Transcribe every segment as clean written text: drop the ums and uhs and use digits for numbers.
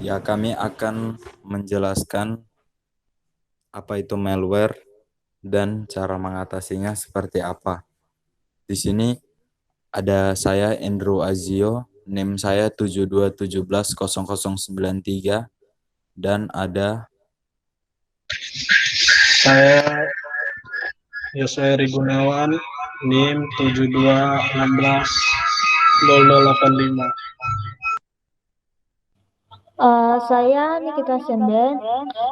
Ya, kami akan menjelaskan apa itu malware dan cara mengatasinya seperti apa. Di sini ada saya Andrew Azio, NIM saya 72170093 dan ada Saya Yoseri Gunawan, NIM 72160085. Saya Nikita Senden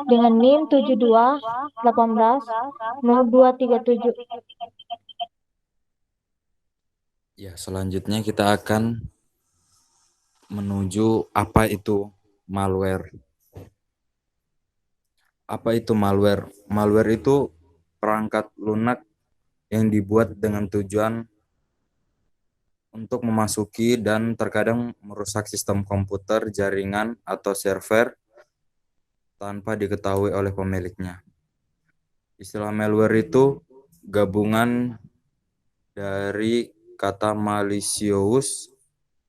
dengan NIM 72180237. ya selanjutnya kita akan menuju apa itu malware. Apa itu malware? Malware itu perangkat lunak yang dibuat dengan tujuan untuk memasuki dan terkadang merusak sistem komputer, jaringan, atau server tanpa diketahui oleh pemiliknya. Istilah malware itu gabungan dari kata malicious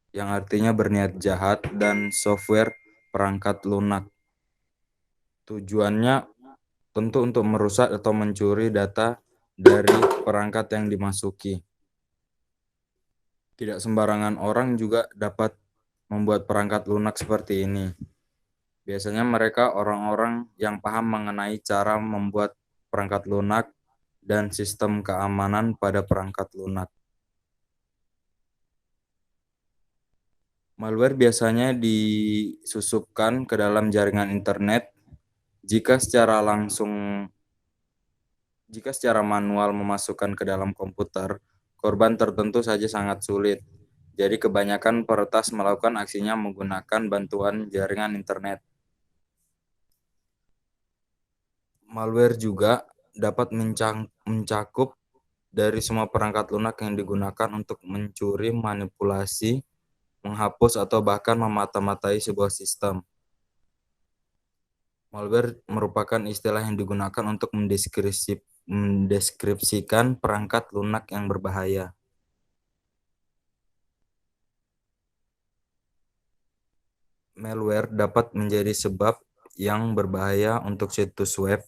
yang artinya berniat jahat dan software perangkat lunak. Tujuannya tentu untuk merusak atau mencuri data dari perangkat yang dimasuki. Tidak sembarangan orang juga dapat membuat perangkat lunak seperti ini. Biasanya mereka orang-orang yang paham mengenai cara membuat perangkat lunak dan sistem keamanan pada perangkat lunak. Malware biasanya disusupkan ke dalam jaringan internet jika secara manual memasukkan ke dalam komputer, korban tertentu saja sangat sulit. Jadi kebanyakan peretas melakukan aksinya menggunakan bantuan jaringan internet. Malware juga dapat mencakup dari semua perangkat lunak yang digunakan untuk mencuri, manipulasi, menghapus, atau bahkan memata-matai sebuah sistem. Malware merupakan istilah yang digunakan untuk mendeskripsikan perangkat lunak yang berbahaya. Malware dapat menjadi sebab yang berbahaya untuk situs web,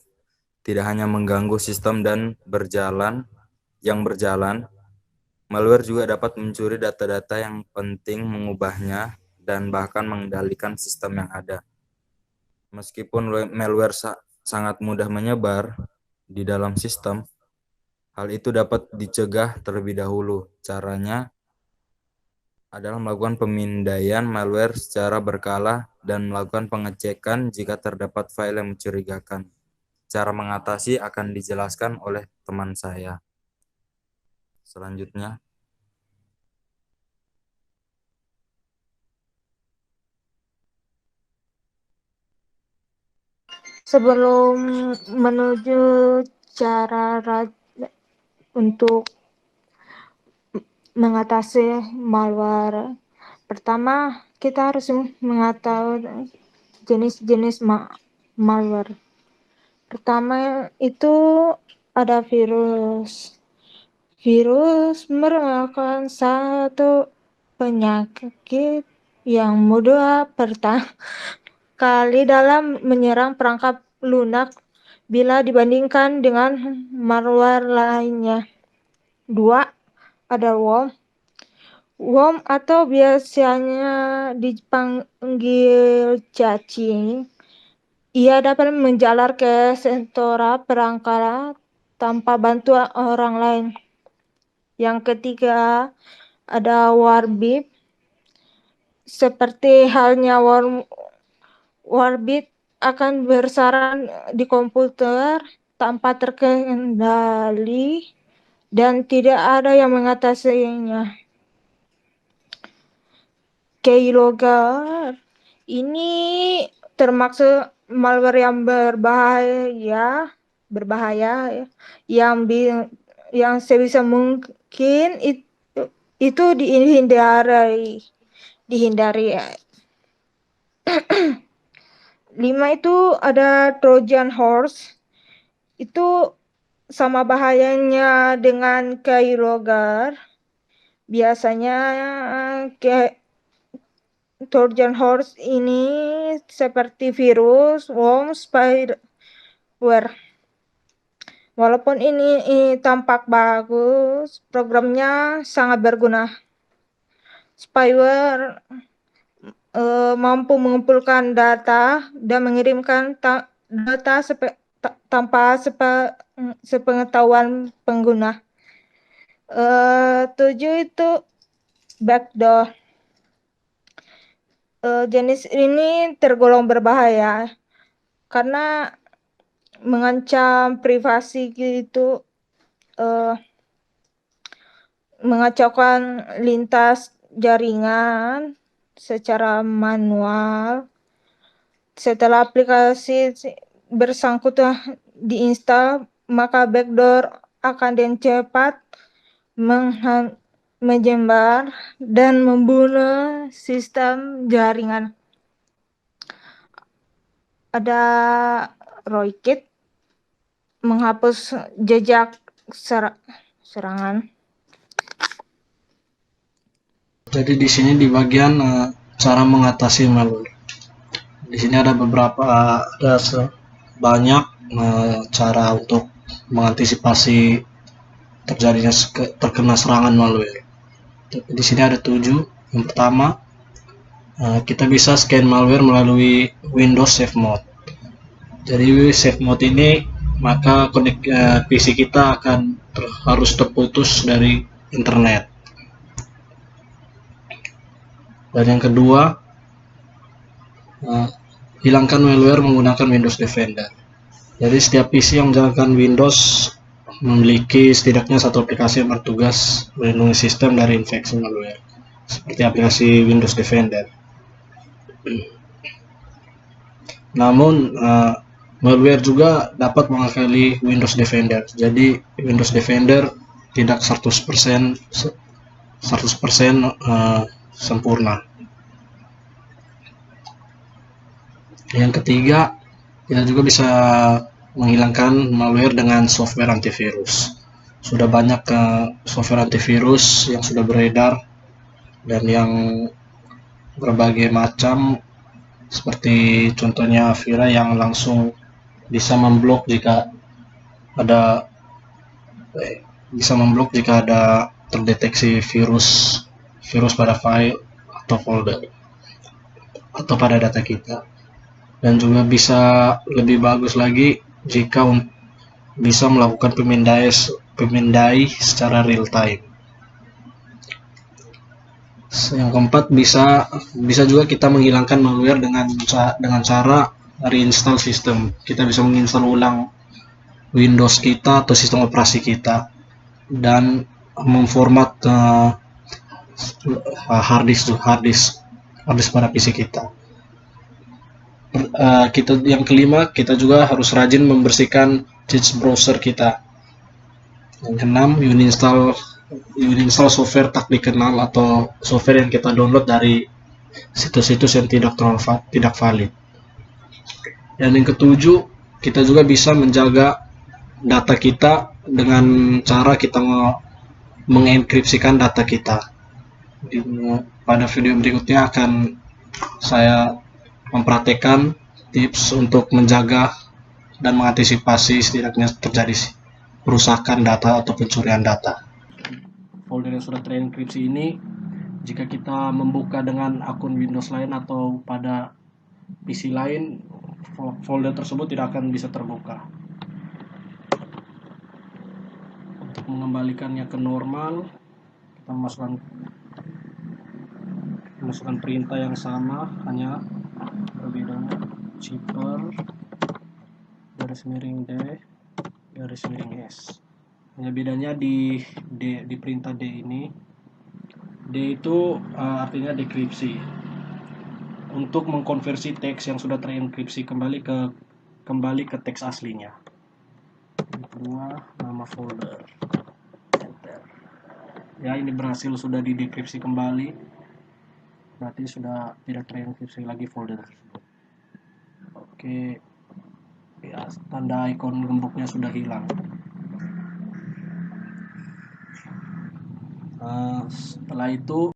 tidak hanya mengganggu sistem dan berjalan, malware juga dapat mencuri data-data yang penting, mengubahnya, dan bahkan mengendalikan sistem yang ada. Meskipun malware sangat mudah menyebar di dalam sistem, hal itu dapat dicegah terlebih dahulu. Caranya adalah melakukan pemindaian malware secara berkala dan melakukan pengecekan jika terdapat file yang mencurigakan. Cara mengatasi akan dijelaskan oleh teman saya. Selanjutnya, Sebelum menuju cara untuk mengatasi malware, pertama kita harus mengetahui jenis-jenis malware. Pertama itu ada virus. Virus merupakan satu penyakit yang mudah pertama kali dalam menyerang perangkat lunak bila dibandingkan dengan malware lainnya. Dua, ada worm. Worm atau biasanya dipanggil cacing. Ia dapat menjalar ke sentora perangkat tanpa bantuan orang lain. Yang ketiga, ada warbit. Seperti halnya warbit akan bersarang di komputer tanpa terkendali dan tidak ada yang mengatasinya. Keylogger ini termasuk malware yang berbahaya yang sebisa mungkin itu dihindari. 5 itu ada Trojan horse. Itu sama bahayanya dengan keylogger. Biasanya Trojan horse ini seperti virus, worm, spyware. Walaupun ini tampak bagus, programnya sangat berguna. Spyware mampu mengumpulkan data dan mengirimkan data tanpa sepengetahuan pengguna. 7 itu backdoor. Jenis ini tergolong berbahaya karena mengancam privasi gitu, mengacaukan lintas jaringan secara manual. Setelah aplikasi bersangkutan diinstal, maka backdoor akan dengan cepat menyebar dan membunuh sistem jaringan. Ada Roykit menghapus jejak serangan. Jadi di sini di bagian cara mengatasi malware. Di sini ada banyak cara untuk mengantisipasi terjadinya terkena serangan malware. Di sini ada 7. Yang pertama, kita bisa scan malware melalui Windows Safe Mode. Jadi Safe Mode ini maka PC kita akan harus terputus dari internet. Dan yang kedua, hilangkan malware menggunakan Windows Defender. Jadi setiap PC yang menggunakan Windows memiliki setidaknya satu aplikasi yang bertugas melindungi sistem dari infeksi malware, seperti aplikasi Windows Defender. Namun malware juga dapat mengakali Windows Defender. Jadi Windows Defender tidak 100% sempurna. Yang ketiga, kita juga bisa menghilangkan malware dengan software antivirus. Sudah banyak software antivirus yang sudah beredar dan yang berbagai macam, seperti contohnya Avira yang langsung bisa memblok jika ada terdeteksi virus pada file atau folder atau pada data kita. Dan juga bisa lebih bagus lagi jika bisa melakukan pemindai secara real time. Yang keempat, bisa juga kita menghilangkan malware dengan cara reinstall sistem. Kita bisa menginstal ulang Windows kita atau sistem operasi kita dan memformat hard disk pada PC kita. Yang kelima, kita juga harus rajin membersihkan cache browser kita. Yang keenam, uninstall software tak dikenal atau software yang kita download dari situs-situs yang tidak valid. Dan yang ketujuh, kita juga bisa menjaga data kita dengan cara kita mengenkripsikan data kita. Pada video berikutnya akan saya mempraktekkan tips untuk menjaga dan mengantisipasi setidaknya terjadi perusakan data atau pencurian data. Folder yang sudah terenkripsi ini, jika kita membuka dengan akun Windows lain atau pada PC lain, folder tersebut tidak akan bisa terbuka. Untuk mengembalikannya ke normal, kita masukkan perintah yang sama, hanya berbedanya zipper --d_s. Hanya bedanya di perintah D ini. D itu artinya dekripsi. Untuk mengkonversi teks yang sudah terenkripsi kembali ke teks aslinya. Yang kedua, nama folder. Enter. Ya, ini berhasil, sudah didekripsi kembali. Berarti sudah tidak terenkripsi lagi folder tersebut. Oke. Ya, tanda ikon gemboknya sudah hilang. Setelah itu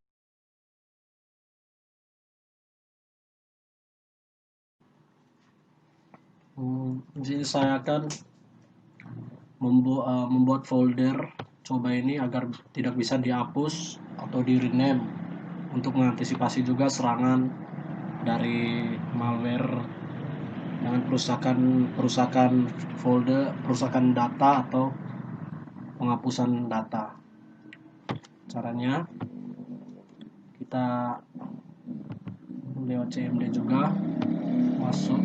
Jadi saya akan membuat folder coba ini agar tidak bisa dihapus atau di rename untuk mengantisipasi juga serangan dari malware dengan perusakan folder, perusakan data atau penghapusan data. Caranya kita lewat CMD juga masuk.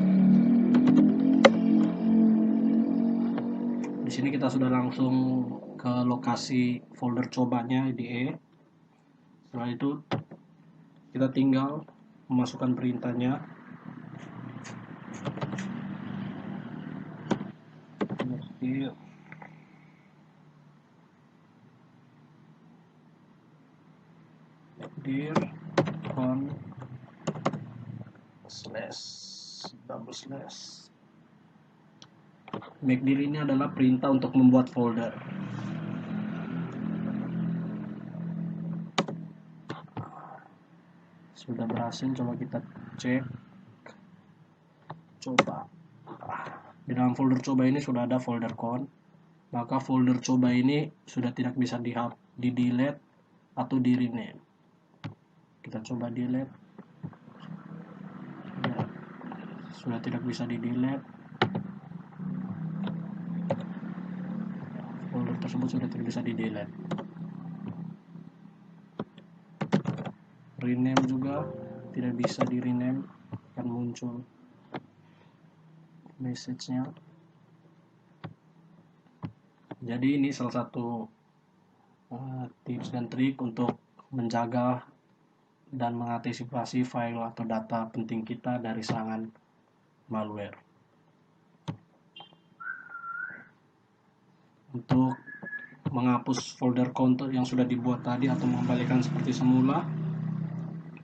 Di sini kita sudah langsung ke lokasi folder cobanya IDE. Setelah itu kita tinggal memasukkan perintahnya. Dir con // Makdir ini adalah perintah untuk membuat folder. Sudah berhasil, coba kita cek. Coba. Di dalam folder coba ini sudah ada folder con. Maka folder coba ini sudah tidak bisa di delete atau di rename. Kita coba delete. Sudah tidak bisa di delete. Folder tersebut sudah tidak bisa di delete. Rename juga tidak bisa di rename, akan muncul message-nya. Jadi ini salah satu tips dan trik untuk menjaga dan mengantisipasi file atau data penting kita dari serangan malware. Untuk menghapus folder counter yang sudah dibuat tadi atau mengembalikan seperti semula,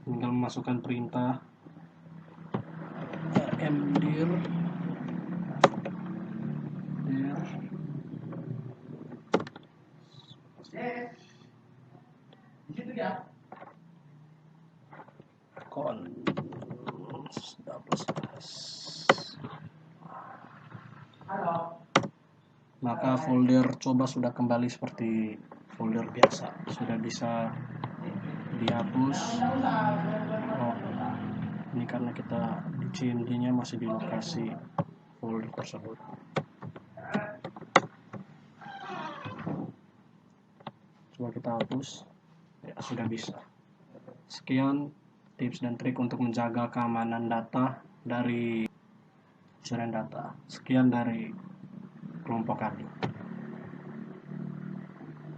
tinggal memasukkan perintah mdir con maka folder coba sudah kembali seperti folder biasa, sudah bisa dihapus. Ini karena kita di CMD nya masih di lokasi folder tersebut. Coba kita hapus, ya sudah bisa. Sekian tips dan trik untuk menjaga keamanan data dari pencurian data. Sekian dari kelompok kami.